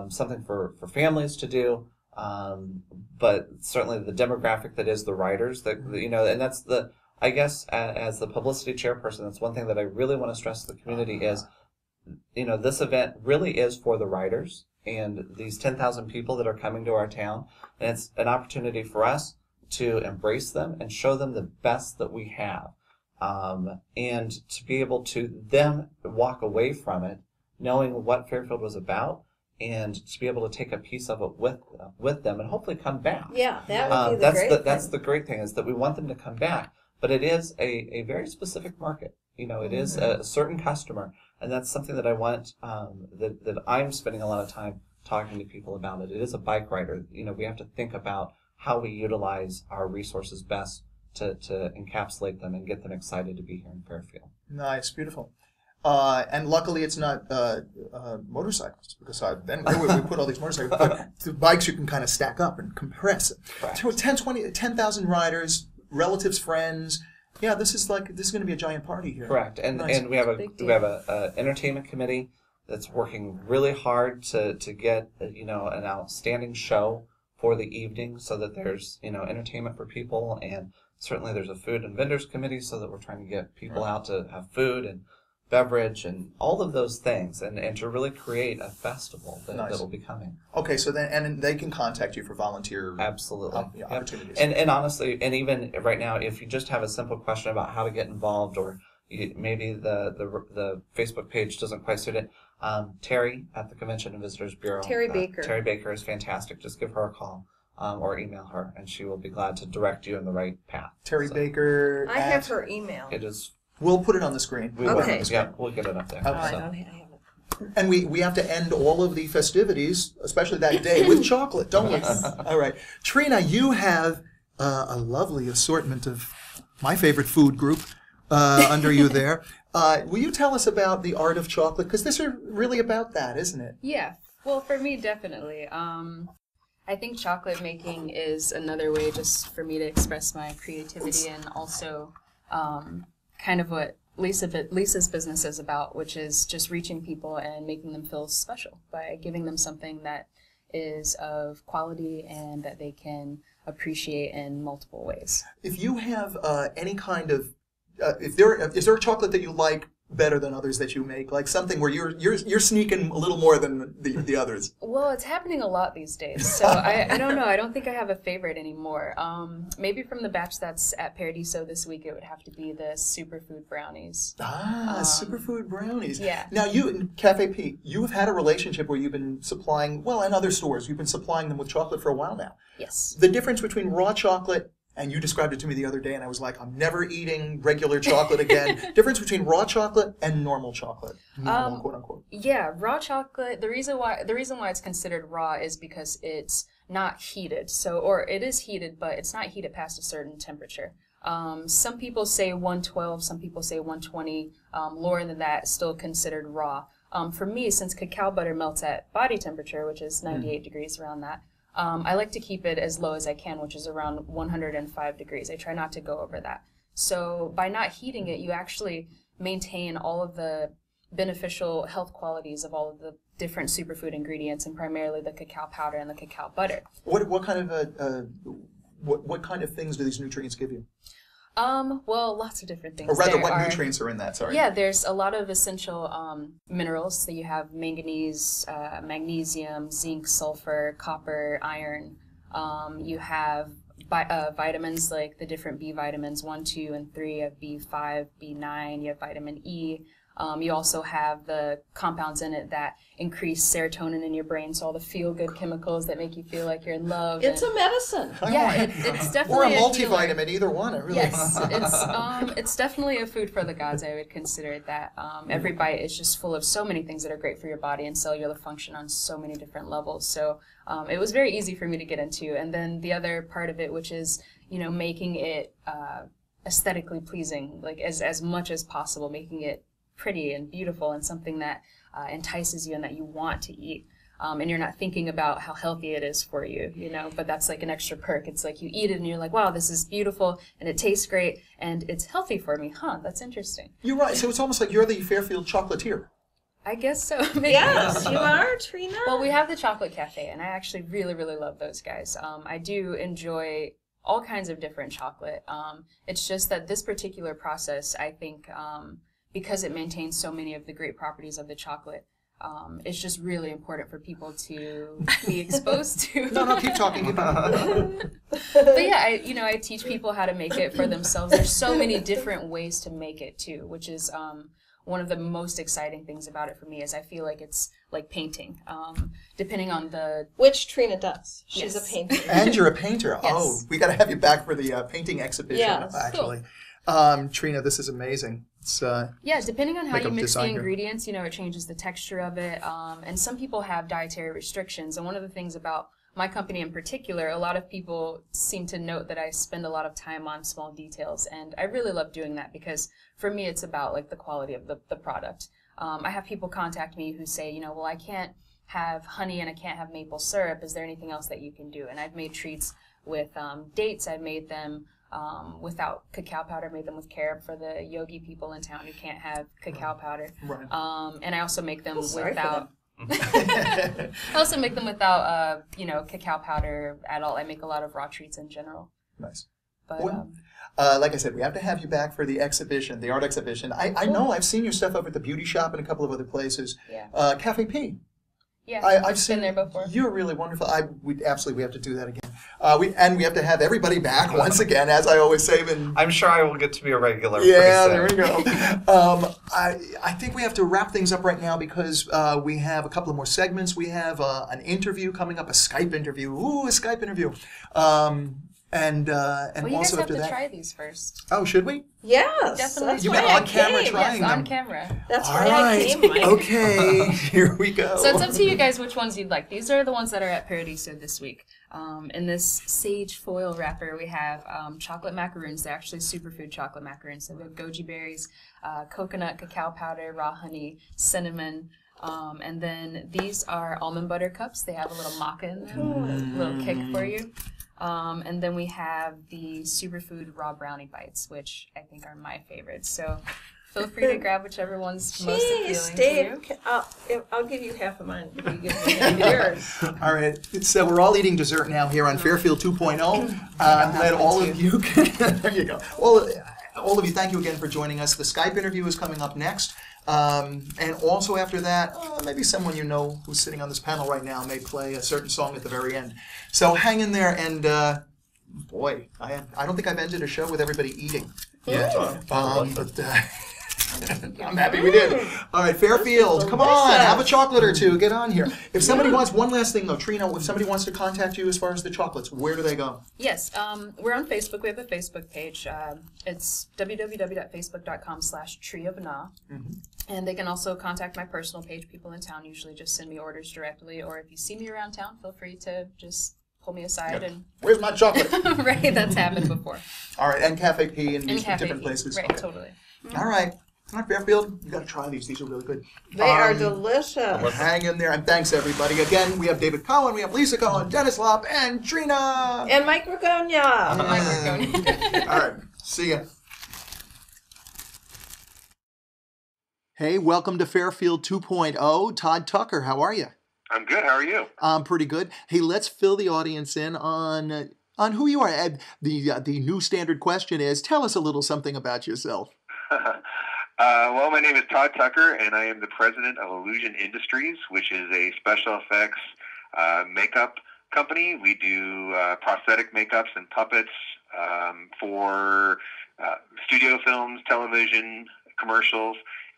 E: something for families to do, but certainly the demographic that is the riders. And that's I guess as the publicity chairperson, that's one thing that I really want to stress to the community is, this event really is for the riders and these 10,000 people that are coming to our town, and it's an opportunity for us to embrace them and show them the best that we have, and to be able to them walk away from it knowing what Fairfield was about, and to be able to take a piece of it with them and hopefully come back.
B: Yeah, that would be the great thing.
E: That's the great thing, is that we want them to come back, but it is a very specific market. It is a certain customer, and that's something that I want, that I'm spending a lot of time talking to people about it. It is a bike rider. We have to think about how we utilize our resources best to encapsulate them and get them excited to be here in Fairfield.
A: Nice, beautiful. And luckily it's not motorcycles, because then where would we put all these motorcycles? But the bikes you can kind of stack up and compress it.
E: Correct.
A: So 10,000 riders, relatives, friends. Yeah, this is going to be a giant party here.
E: Correct. And
A: Nice.
E: and we have
B: Big
E: a entertainment committee that's working really hard to get an outstanding show for the evening, so that there's entertainment for people, and certainly there's a food and vendors committee, so that we're trying to get people out to have food and beverage and all of those things, and to really create a festival that'll be coming.
A: Okay, so then and they can contact you for volunteer
E: Absolutely.
A: opportunities.
E: And honestly, and even right now, if you just have a simple question about how to get involved, or maybe the Facebook page doesn't quite suit it, Terry at the Convention and Visitors Bureau.
B: Terry Baker.
E: Terry Baker is fantastic. Just give her a call. Or email her, and she will be glad to direct you in the right path.
A: Terry Baker.
B: I have her email.
E: It is.
A: We'll put it on the screen.
B: Okay.
E: Yeah, we'll get it up there.
B: Oh, I don't have it.
A: And we have to end all of the festivities, especially that day, with chocolate, don't we? All right. Trina, you have a lovely assortment of my favorite food group under you there. Will you tell us about the art of chocolate? Because this is really about that, isn't it?
D: Yeah. Well, for me, definitely. I think chocolate making is another way just for me to express my creativity, and also kind of what Lisa's business is about, which is just reaching people and making them feel special by giving them something that is of quality and that they can appreciate in multiple ways. If
A: you have any kind of, is there a chocolate that you like better than others that you make, like something where you're sneaking a little more than the others?
D: Well, it's happening a lot these days, so I don't know. I don't think I have a favorite anymore. Maybe from the batch that's at Paradiso this week, it would have to be the superfood brownies.
A: Superfood brownies.
D: Yeah.
A: Now you in Cafe Pete, you have had a relationship where you've been supplying, well, in other stores, you've been supplying them with chocolate for a while now.
D: Yes.
A: The difference between raw chocolate, and you described it to me the other day, and I was like, I'm never eating regular chocolate again. Difference between raw chocolate and normal chocolate, normal, quote unquote.
D: Yeah, raw chocolate. The reason why it's considered raw is because it's not heated. Or it is heated, but it's not heated past a certain temperature. Some people say 112, some people say 120. Lower than that is still considered raw. For me, since cacao butter melts at body temperature, which is 98 degrees around that, I like to keep it as low as I can, which is around 105 degrees. I try not to go over that. So by not heating it, you actually maintain all of the beneficial health qualities of all of the different superfood ingredients, and primarily the cacao powder and the cacao butter.
A: What kind of things do these nutrients give you?
D: Well, lots of different things.
A: Or rather, what nutrients are in that? Sorry.
D: Yeah, there's a lot of essential minerals. So you have manganese, magnesium, zinc, sulfur, copper, iron. You have vitamins like the different B vitamins, 1, 2, and 3. You have B5, B9. You have vitamin E. You also have the compounds in it that increase serotonin in your brain, so all the feel-good chemicals that make you feel like you're in love.
B: It's a medicine.
D: Yeah, it's definitely
A: or a multivitamin, either one. Really.
D: Yes, it's definitely a food for the gods. I would consider it that. Every bite is just full of so many things that are great for your body and cellular function on so many different levels. So it was very easy for me to get into. And then the other part of it, which is making it aesthetically pleasing, like as much as possible, making it pretty and beautiful and something that entices you and that you want to eat. And you're not thinking about how healthy it is for you, but that's like an extra perk. It's like you eat it and you're like, wow, this is beautiful and it tastes great and it's healthy for me. That's interesting.
A: You're right. So it's almost like you're the Fairfield chocolatier.
D: I guess so. Maybe.
B: Yes, you are, Trina.
D: Well, we have the Chocolate Cafe, and I actually really, really love those guys. I do enjoy all kinds of different chocolate. It's just that this particular process, I think, because it maintains so many of the great properties of the chocolate, it's just really important for people to be exposed to.
A: No, keep talking about it.
D: But yeah, I teach people how to make it for themselves. There's so many different ways to make it too, which is one of the most exciting things about it for me. Is I feel like it's like painting, depending on the...
B: Which Trina does. She's
D: Yes.
B: a painter.
A: And you're a painter.
D: Yes.
A: Oh, we got to have you back for the painting exhibition,
B: Yes.
A: actually. Trina, this is amazing. It's,
D: yeah, depending on how
A: like
D: you
A: a
D: mix the
A: designer.
D: ingredients, it changes the texture of it. And some people have dietary restrictions. And one of the things about my company in particular, a lot of people seem to note that I spend a lot of time on small details. And I really love doing that because for me, it's about like the quality of the product. I have people contact me who say, well, I can't have honey and I can't have maple syrup. Is there anything else that you can do? And I've made treats with dates. I've made them without cacao powder, made them with carob for the yogi people in town who can't have cacao powder.
A: Right.
D: And I also make them
B: Sorry for
D: without... I also make them without, cacao powder at all. I make a lot of raw treats in general.
A: Nice.
D: But,
A: Well, Like I said, we have to have you back for the exhibition, the art exhibition. I know I've seen your stuff over at the beauty shop and a couple of other places.
D: Yeah.
A: Cafe P.
D: Yeah,
A: I've seen
D: been there before.
A: You're really wonderful. We have to do that again. We have to have everybody back once again, as I always say.
E: I'm sure I will get to be a regular.
A: Yeah, there we go. I think we have to wrap things up right now because we have a couple of more segments. We have an interview coming up, a Skype interview. Ooh, a Skype interview. And
D: well, you
A: also
D: guys
A: after
D: have
A: that.
D: to try these first.
A: Oh, should we?
B: Yes.
D: Definitely.
B: That's
A: You
B: why
A: meant
B: I
A: on camera
B: came.
A: trying
D: Yes,
A: them.
D: on camera.
B: That's
A: All
B: why
A: right.
B: I came, Mike.
A: Okay, here we go.
D: So it's up to you guys which ones you'd like. These are the ones that are at Paradiso this week. In this sage foil wrapper, we have chocolate macaroons. They're actually superfood chocolate macaroons. So we have goji berries, coconut, cacao powder, raw honey, cinnamon. And then these are almond butter cups. They have a little maca in them, a little kick for you. And then we have the superfood raw brownie bites, which I think are my favorites. So feel free to grab whichever one's most appealing
B: Dave,
D: to you.
B: I'll give you half of mine if you give me half of yours.
A: All right, so we're all eating dessert now here on Fairfield 2.0. I'm glad all of you. There you go. All of you, thank you again for joining us. The Skype interview is coming up next. And also after that, maybe someone you know who's sitting on this panel right now may play a certain song at the very end. So hang in there, and boy, I don't think I've ended a show with everybody eating yet. But I'm happy we did. All right, Fairfield, come on, have a chocolate or two. Get on here. If somebody wants, one last thing though, Trina, if somebody wants to contact you as far as the chocolates, where do they go?
D: Yes, we're on Facebook. We have a Facebook page. It's www.facebook.com/treeofna. And they can also contact my personal page. People in town usually just send me orders directly, or if you see me around town, feel free to just pull me aside and.
A: Where's my chocolate?
D: Right, that's happened before.
A: All right, and Cafe P and these
D: Cafe
A: different
D: P.
A: places.
D: Right,
A: Okay.
D: totally.
A: All right. All right, Fairfield, you got to try these. These are really good.
B: They are delicious.
A: Hang in there, and thanks, everybody. Again, we have David Cohen, we have Lisa Cohen, Dennis Lopp, and Trina.
B: And Mike Ragogna.
A: All right, see ya. Hey, welcome to Fairfield 2.0. Todd Tucker, how are you?
F: I'm good. How are you?
A: I'm pretty good. Hey, let's fill the audience in on who you are. The new standard question is, tell us a little something about yourself.
F: Well, my name is Todd Tucker, and I am the president of Illusion Industries, which is a special effects makeup company. We do prosthetic makeups and puppets for studio films, television, commercials,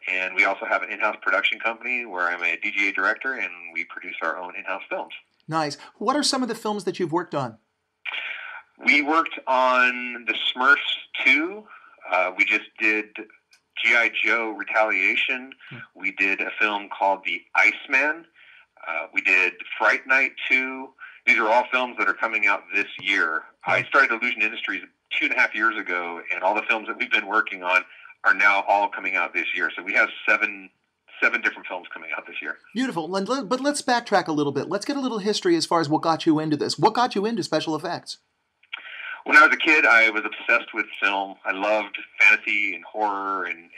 F: and we also have an in-house production company where I'm a DGA director, and we produce our own in-house films.
A: Nice. What are some of the films that you've worked on?
F: We worked on The Smurfs 2. We just did G.I. Joe Retaliation. We did a film called The Iceman. We did Fright Night 2. These are all films that are coming out this year. I started Illusion Industries 2.5 years ago, and all the films that we've been working on are now all coming out this year. So we have seven different films coming out this year.
A: Beautiful. But let's backtrack a little bit. Let's get a little history as far as what got you into this. What got you into special effects?
F: When I was a kid, I was obsessed with film. I loved fantasy and horror and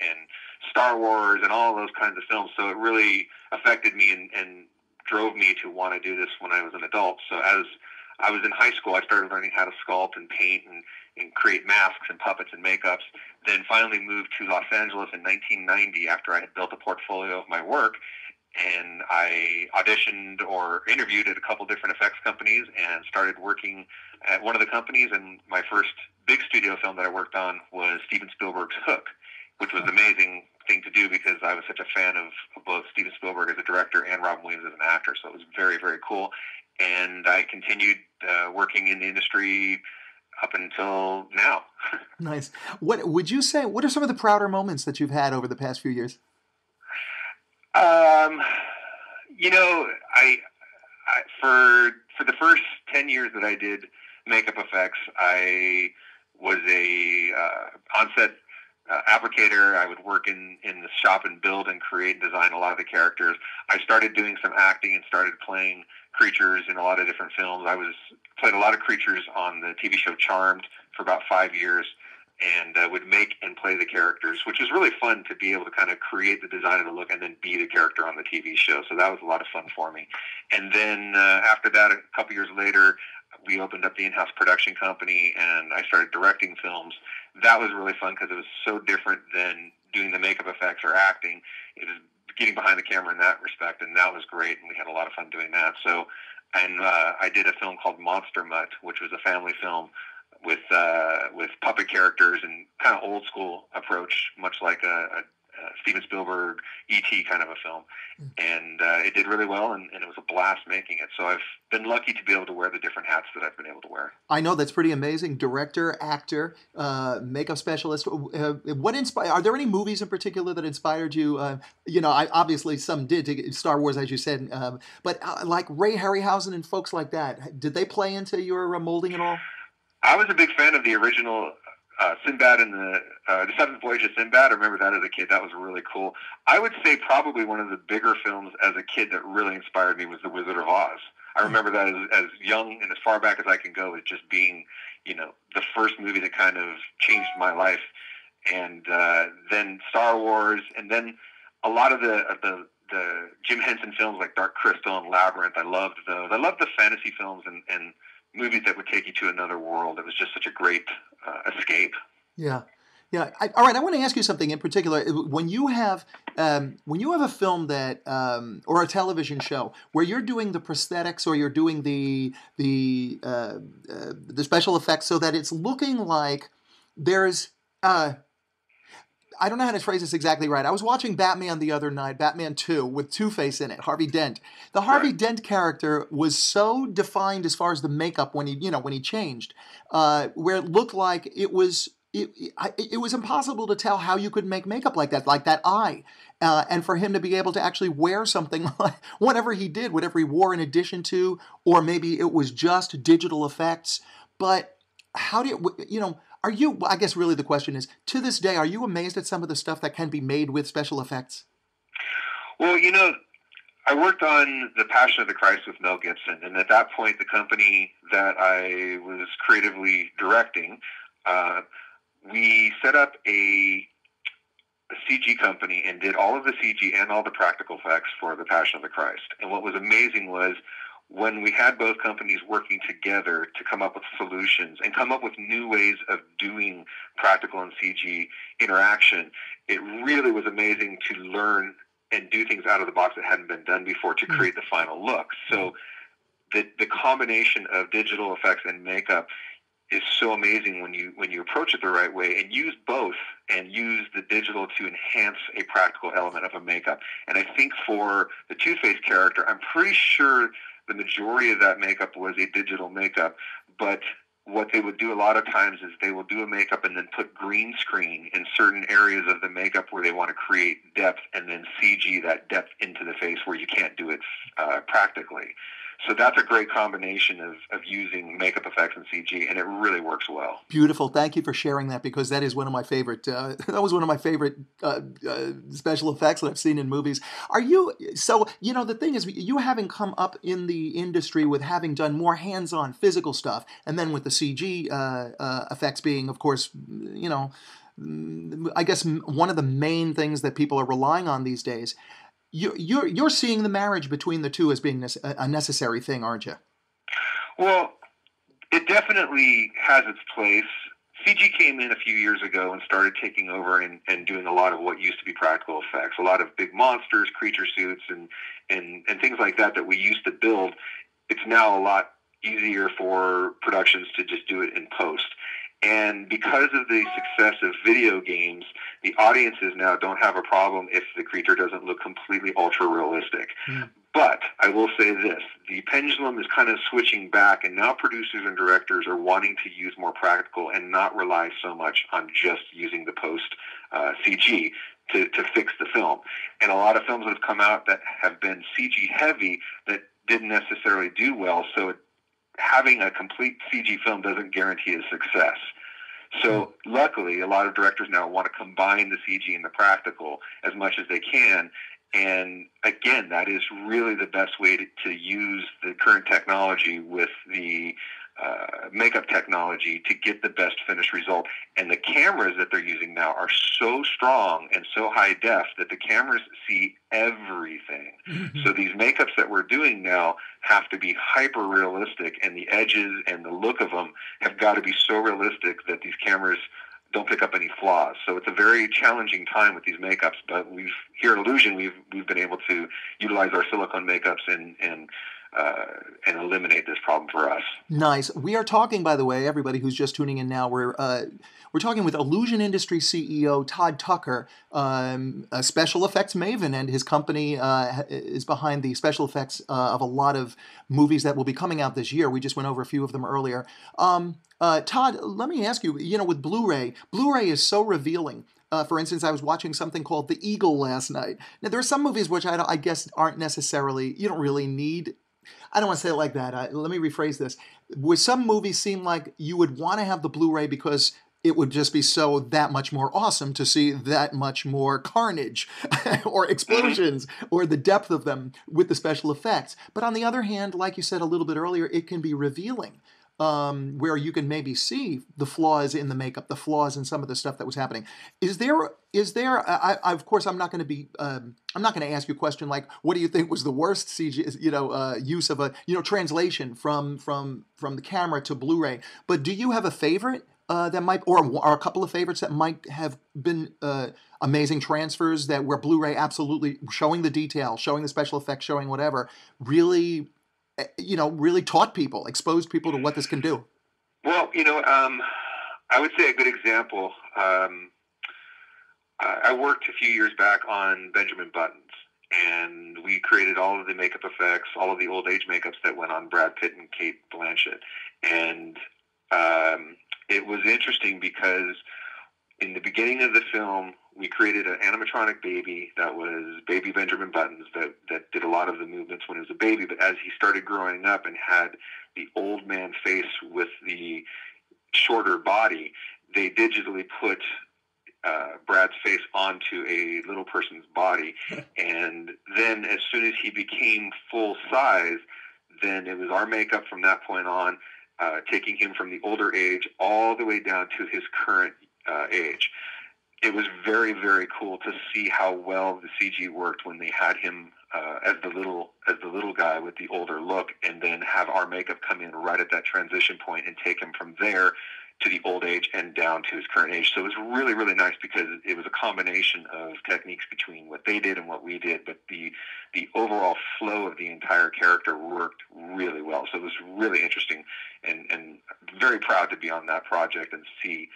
F: Star Wars and all those kinds of films. So it really affected me and drove me to want to do this when I was an adult. So as I was in high school, I started learning how to sculpt and paint and create masks and puppets and makeups. Then finally moved to Los Angeles in 1990 after I had built a portfolio of my work. And I auditioned or interviewed at a couple different effects companies and started working at one of the companies. And my first big studio film that I worked on was Steven Spielberg's Hook, which was an amazing thing to do because I was such a fan of both Steven Spielberg as a director and Robin Williams as an actor. So it was very, very cool. And I continued working in the industry up until now.
A: Nice. What would you say? What are some of the prouder moments that you've had over the past few years?
F: You know, I for the first 10 years that I did makeup effects, I was a on-set applicator. I would work in the shop and build and create and design a lot of the characters. I started doing some acting and started playing creatures in a lot of different films. I played a lot of creatures on the TV show Charmed for about 5 years, and would make and play the characters, which was really fun to be able to kind of create the design of the look and then be the character on the TV show. So that was a lot of fun for me. And then after that, a couple years later, we opened up the in-house production company, and I started directing films. That was really fun because it was so different than doing the makeup effects or acting. It was getting behind the camera in that respect, and that was great, and we had a lot of fun doing that. So, and I did a film called Monster Mutt, which was a family film with puppet characters and kind of old school approach, much like a Steven Spielberg E.T. kind of a film. And it did really well, and it was a blast making it. So I've been lucky to be able to wear the different hats that I've been able to wear.
A: I know, that's pretty amazing. Director, actor, makeup specialist. Are there any movies in particular that inspired you? Obviously some did. Star Wars, as you said, but like Ray Harryhausen and folks like that, did they play into your molding at all?
F: I was a big fan of the original Sinbad and the Seventh Voyage of Sinbad. I remember that as a kid. That was really cool. I would say probably one of the bigger films as a kid that really inspired me was The Wizard of Oz. I remember that as young and as far back as I can go, as just being, the first movie that kind of changed my life. And then Star Wars, and then a lot of the Jim Henson films like Dark Crystal and Labyrinth. I loved those. I loved the fantasy films and movies that would take you to another world. It was just such a great escape.
A: Yeah. Yeah. All right. I want to ask you something in particular. When you have a film that, or a television show where you're doing the prosthetics or you're doing the special effects so that it's looking like there's, I don't know how to phrase this exactly right. I was watching Batman the other night, Batman 2, with Two-Face in it, Harvey Dent. The Harvey Dent character was so defined as far as the makeup when he changed, where it looked like it was impossible to tell how you could make makeup like that eye. And for him to be able to actually wear something like whatever he did, whatever he wore in addition to, or maybe it was just digital effects. But how do are you, I guess really the question is, to this day, are you amazed at some of the stuff that can be made with special effects?
F: Well, I worked on The Passion of the Christ with Mel Gibson, and at that point, the company that I was creatively directing, we set up a CG company and did all of the CG and all the practical effects for The Passion of the Christ. And what was amazing was when we had both companies working together to come up with solutions and come up with new ways of doing practical and CG interaction, it really was amazing to learn and do things out of the box that hadn't been done before to create the final look. So the combination of digital effects and makeup is so amazing when you approach it the right way and use both and use the digital to enhance a practical element of a makeup. And I think for the Two-Face character, I'm pretty sure the majority of that makeup was a digital makeup, but what they would do a lot of times is they will do a makeup and then put green screen in certain areas of the makeup where they want to create depth and then CG that depth into the face where you can't do it practically. So that's a great combination of using makeup effects and CG, and it really works well.
A: Beautiful. Thank you for sharing that, because that is one of my favorite. That was one of my favorite special effects that I've seen in movies. The thing is, you having come up in the industry with having done more hands-on physical stuff, and then with the CG effects being, of course, I guess one of the main things that people are relying on these days. You're seeing the marriage between the two as being a necessary thing, aren't you?
F: Well, it definitely has its place. CG came in a few years ago and started taking over and doing a lot of what used to be practical effects. A lot of big monsters, creature suits, and things like that we used to build. It's now a lot easier for productions to just do it in post. And because of the success of video games, the audiences now don't have a problem if the creature doesn't look completely ultra-realistic. But I will say this, the pendulum is kind of switching back, and now producers and directors are wanting to use more practical and not rely so much on just using the post CG to fix the film. And a lot of films that have come out that have been CG heavy that didn't necessarily do well, so having a complete CG film doesn't guarantee a success. So luckily, a lot of directors now want to combine the CG and the practical as much as they can. And again, that is really the best way to use the current technology with the makeup technology to get the best finished result. And the cameras that they're using now are so strong and so high def that the cameras see everything. So these makeups that we're doing now have to be hyper realistic, and the edges and the look of them have got to be so realistic that these cameras don't pick up any flaws. So it's a very challenging time with these makeups, but here at Illusion, we've been able to utilize our silicone makeups and eliminate this problem for us.
A: Nice. We are talking, by the way, everybody who's just tuning in now, we're talking with Illusion Industries CEO Todd Tucker, a special effects maven, and his company is behind the special effects of a lot of movies that will be coming out this year. We just went over a few of them earlier. Todd, let me ask you, with Blu-ray is so revealing. For instance, I was watching something called The Eagle last night. Now, there are some movies which I guess aren't necessarily, you don't really need. I don't want to say it like that. Let me rephrase this. Where some movies seem like you would want to have the Blu-ray because it would just be so that much more awesome to see that much more carnage or explosions or the depth of them with the special effects. But on the other hand, like you said a little bit earlier, it can be revealing. Where you can maybe see the flaws in the makeup, the flaws in some of the stuff that was happening. Is there? Of course, I'm not going to ask you a question like, what do you think was the worst CG, use of a, translation from the camera to Blu-ray? But do you have a favorite that might, or a couple of favorites that might have been amazing transfers that where Blu-ray absolutely showing the detail, showing the special effects, showing whatever, really taught people, exposed people to what this can do?
F: Well, I would say a good example. I worked a few years back on Benjamin Buttons, and we created all of the makeup effects, all of the old age makeups that went on Brad Pitt and Kate Blanchett. And it was interesting because in the beginning of the film, we created an animatronic baby that was baby Benjamin Buttons that did a lot of the movements when he was a baby. But as he started growing up and had the old man face with the shorter body, they digitally put Brad's face onto a little person's body. And then as soon as he became full size, then it was our makeup from that point on, taking him from the older age all the way down to his current age. It was very, very cool to see how well the CG worked when they had him as the little guy with the older look, and then have our makeup come in right at that transition point and take him from there to the old age and down to his current age. So it was really, really nice because it was a combination of techniques between what they did and what we did, but the overall flow of the entire character worked really well. So it was really interesting, and very proud to be on that project and see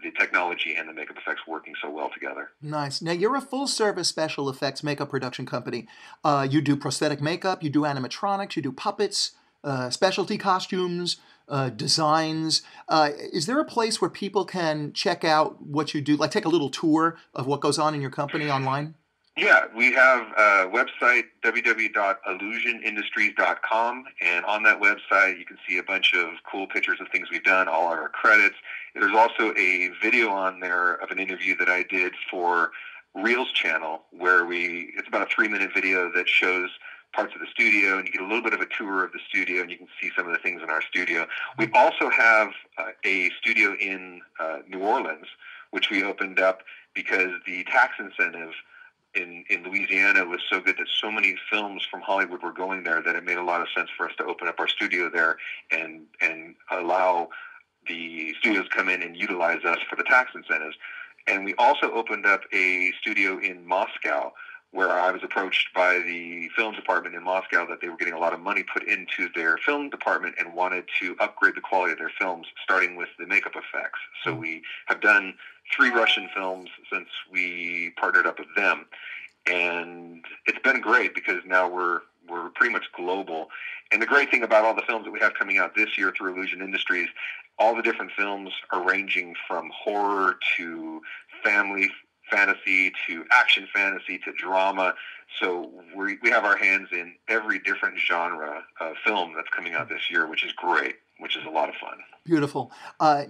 F: the technology and the makeup effects working so well together.
A: Nice. Now, you're a full-service special effects makeup production company. You do prosthetic makeup, you do animatronics, you do puppets, specialty costumes, designs. Is there a place where people can check out what you do, like take a little tour of what goes on in your company online?
F: Yeah, we have a website, www.illusionindustries.com, and on that website you can see a bunch of cool pictures of things we've done, all our credits. There's also a video on there of an interview that I did for Reels channel, where it's about a 3-minute video that shows parts of the studio, and you get a little bit of a tour of the studio, and you can see some of the things in our studio. We also have a studio in New Orleans, which we opened up because the tax incentive in Louisiana was so good that so many films from Hollywood were going there that it made a lot of sense for us to open up our studio there and allow the studios come in and utilize us for the tax incentives. And we also opened up a studio in Moscow, where I was approached by the film department in Moscow that they were getting a lot of money put into their film department and wanted to upgrade the quality of their films, starting with the makeup effects. So we have done 3 Russian films since we partnered up with them. And it's been great because now we're pretty much global. And the great thing about all the films that we have coming out this year through Illusion Industries, all the different films are ranging from horror to family fantasy to action fantasy to drama. So we have our hands in every different genre of film that's coming out this year, which is great, which is a lot of fun.
A: Beautiful.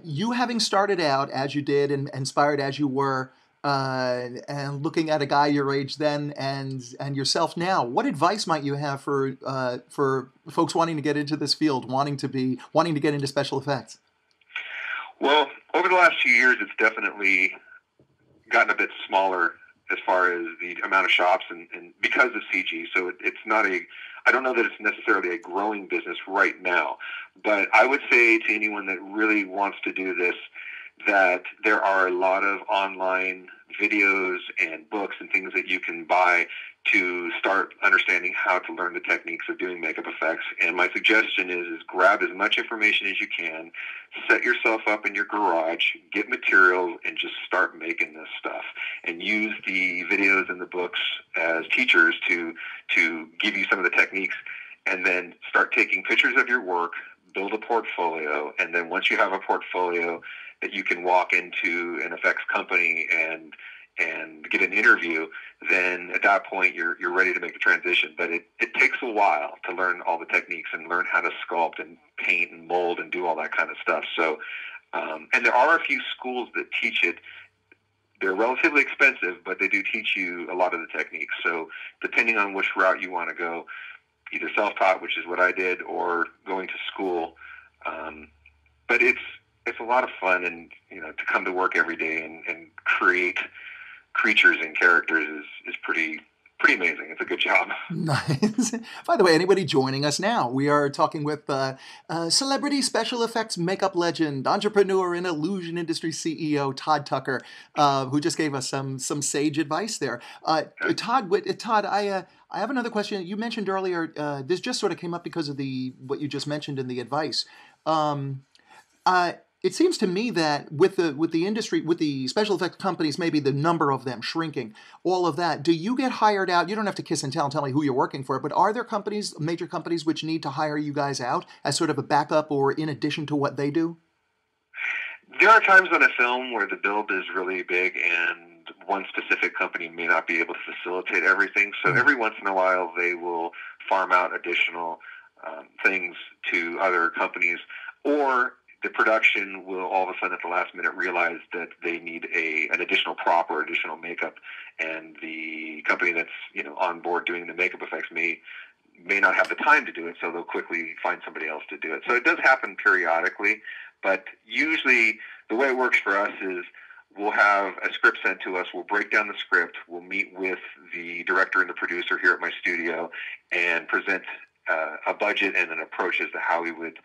A: You having started out as you did and inspired as you were and looking at a guy your age then and yourself now, what advice might you have for folks wanting to get into this field, wanting to get into special effects?
F: Well, over the last few years, it's definitely gotten a bit smaller as far as the amount of shops and because of CG. So it's not I don't know that it's necessarily a growing business right now, but I would say to anyone that really wants to do this that there are a lot of online videos and books and things that you can buy to start understanding how to learn the techniques of doing makeup effects. And my suggestion is grab as much information as you can, set yourself up in your garage, get materials, and just start making this stuff. And use the videos and the books as teachers to give you some of the techniques, and then start taking pictures of your work, build a portfolio, and then once you have a portfolio that you can walk into an effects company and get an interview, then at that point you're ready to make the transition. But it takes a while to learn all the techniques and learn how to sculpt and paint and mold and do all that kind of stuff. So, and there are a few schools that teach it. They're relatively expensive, but they do teach you a lot of the techniques. So depending on which route you want to go, either self-taught, which is what I did, or going to school. But it's a lot of fun, and to come to work every day and create creatures and characters is pretty amazing. It's a good job.
A: Nice. By the way, anybody joining us now, we are talking with celebrity special effects makeup legend, entrepreneur, and illusion industry CEO Todd Tucker, who just gave us some sage advice there. Todd, I have another question. You mentioned earlier, this just sort of came up because of what you just mentioned in the advice. It seems to me that with the industry, with the special effects companies, maybe the number of them shrinking, all of that, do you get hired out? You don't have to kiss and tell and tell me who you're working for, but are there major companies which need to hire you guys out as sort of a backup or in addition to what they do?
F: There are times on a film where the build is really big and one specific company may not be able to facilitate everything. So every once in a while they will farm out additional things to other companies, or the production will all of a sudden at the last minute realize that they need an additional prop or additional makeup, and the company that's on board doing the makeup effects may not have the time to do it, so they'll quickly find somebody else to do it. So it does happen periodically, but usually the way it works for us is we'll have a script sent to us, we'll break down the script, we'll meet with the director and the producer here at my studio and present a budget and an approach as to how we would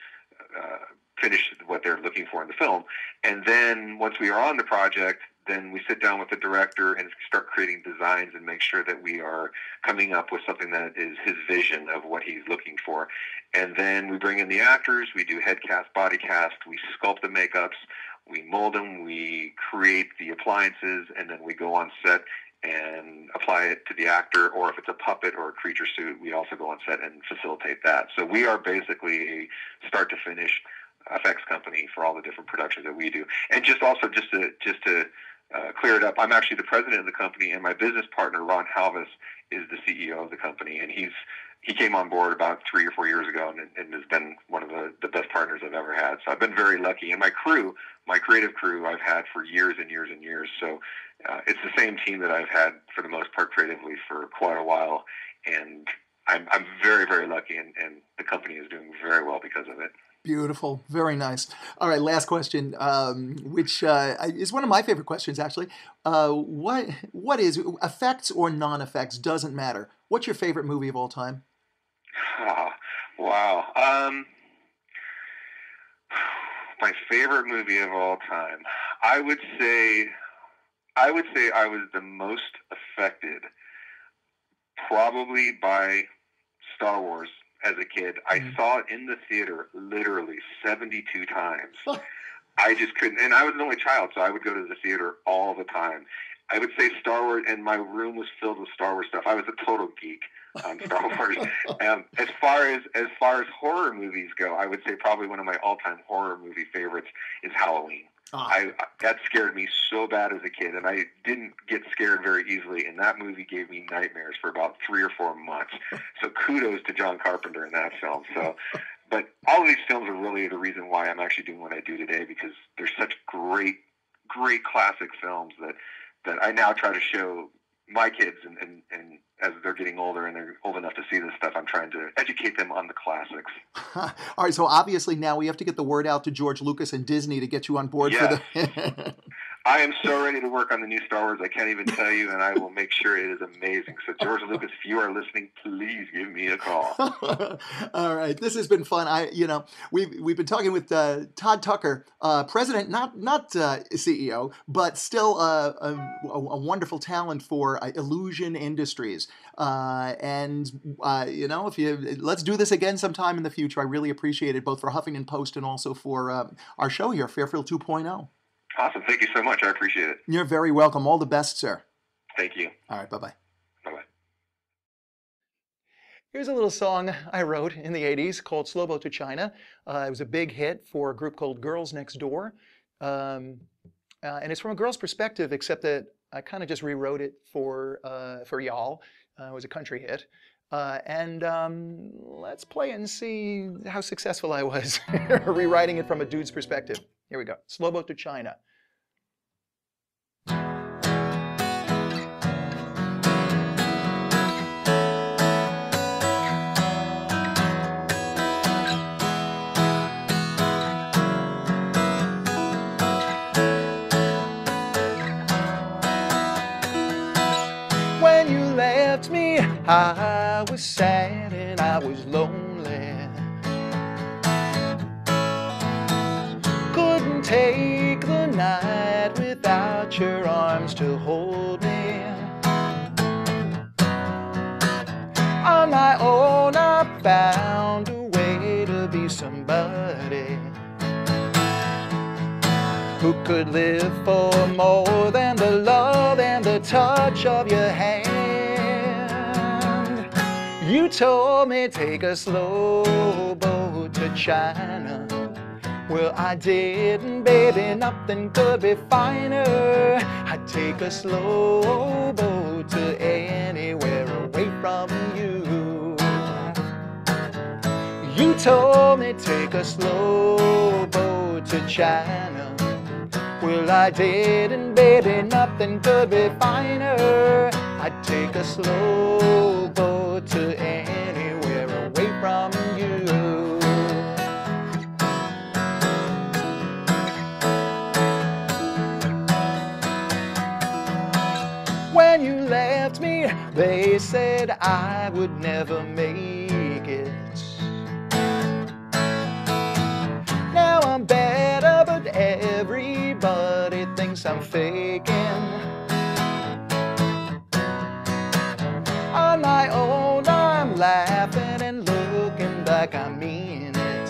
F: finish what they're looking for in the film. And then once we are on the project, then we sit down with the director and start creating designs and make sure that we are coming up with something that is his vision of what he's looking for. And then we bring in the actors, we do head cast, body cast, we sculpt the makeups, we mold them, we create the appliances, and then we go on set and apply it to the actor, or if it's a puppet or a creature suit, we also go on set and facilitate that. So we are basically a start to finish effects company for all the different productions that we do. And just to clear it up, I'm actually the president of the company, and my business partner Ron Halvis is the CEO of the company, and he came on board about 3 or 4 years ago and has been one of the best partners I've ever had. So I've been very lucky. And my creative crew, I've had for years and years and years. So it's the same team that I've had for the most part creatively for quite a while, and I'm very, very lucky, and the company is doing very well because of it.
A: Beautiful. Very nice. All right, last question, which is one of my favorite questions, actually. What is, effects or non-effects, doesn't matter. What's your favorite movie of all time?
F: Oh, wow. My favorite movie of all time. I would say I was the most affected probably by Star Wars as a kid. I saw it in the theater literally 72 times. I just couldn't, and I was an only child, so I would go to the theater all the time. I would say Star Wars, and my room was filled with Star Wars stuff. I was a total geek on Star Wars. As far as horror movies go, I would say probably one of my all-time horror movie favorites is Halloween. That scared me so bad as a kid, and I didn't get scared very easily, and that movie gave me nightmares for about 3 or 4 months. So kudos to John Carpenter in that film. So, but all of these films are really the reason why I'm actually doing what I do today, because they're such great classic films that that I now try to show my kids, and as they're getting older and they're old enough to see this stuff, I'm trying to educate them on the classics.
A: All right, so obviously now we have to get the word out to George Lucas and Disney to get you on board for the...
F: I am so ready to work on the new Star Wars, I can't even tell you, and I will make sure it is amazing. So George Lucas, if you are listening, please give me a call.
A: All right, this has been fun. We've been talking with Todd Tucker, president, not CEO, but still a wonderful talent for Illusion Industries. If let's do this again sometime in the future. I really appreciate it, both for Huffington Post and also for our show here, Fairfield 2.0.
F: Awesome. Thank you so much. I appreciate it.
A: You're very welcome. All the best, sir.
F: Thank you.
A: All right. Bye-bye.
F: Bye-bye.
A: Here's a little song I wrote in the 80s called Slow Boat to China. It was a big hit for a group called Girls Next Door. And it's from a girl's perspective, except that I kind of just rewrote it for y'all. It was a country hit. Let's play and see how successful I was rewriting it from a dude's perspective. Here we go. Slow Boat to China. When you left me, I was sad and I was lonely. Couldn't take the night without your arms to hold me. On my own, I found a way to be somebody who could live for more than the love and the touch of your hand. You told me take a slow boat to China. Well, I didn't, baby, nothing could be finer. I'd take a slow boat to anywhere away from you. You told me take a slow boat to China. Well, I didn't, baby, nothing could be finer. I'd take a slow boat to anywhere away from you. When you left me, they said I would never make it. Now I'm better, but everybody thinks I'm faking. On my own, I'm laughing and looking like I mean it.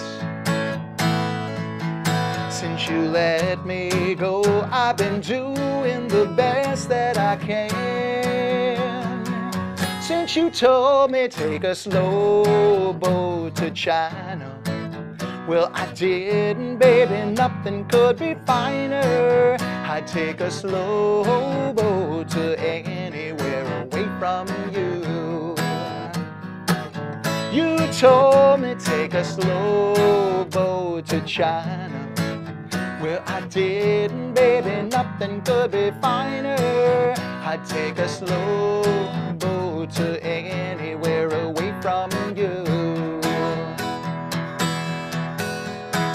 A: Since you let me go, I've been doing the best that I can. Since you told me take a slow boat to China, well, I didn't, baby, nothing could be finer. I'd take a slow boat to anywhere away from you. You told me take a slow boat to China. Well, I didn't, baby, nothing could be finer. I'd take a slow boat to anywhere away from you.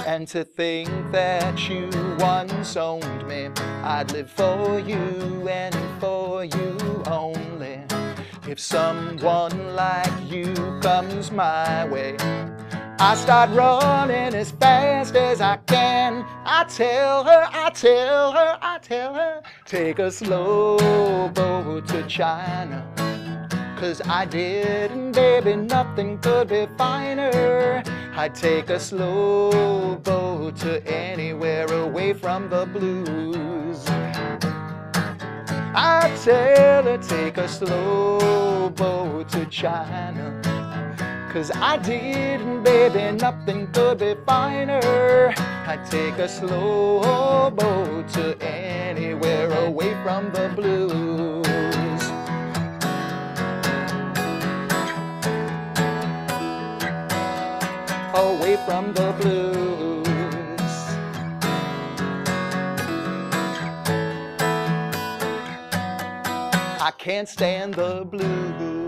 A: And to think that you once owned me, I'd live for you and for you only. If someone like you comes my way, I start running as fast as I can. I tell her, take a slow boat to China. 'Cause I didn't, baby, nothing could be finer. I'd take a slow boat to anywhere away from the blues. I tell her, take a slow boat to China. 'Cause I didn't, baby, nothing could be finer. I'd take a slow boat to anywhere away from the blues. Away from the blues. I can't stand the blues.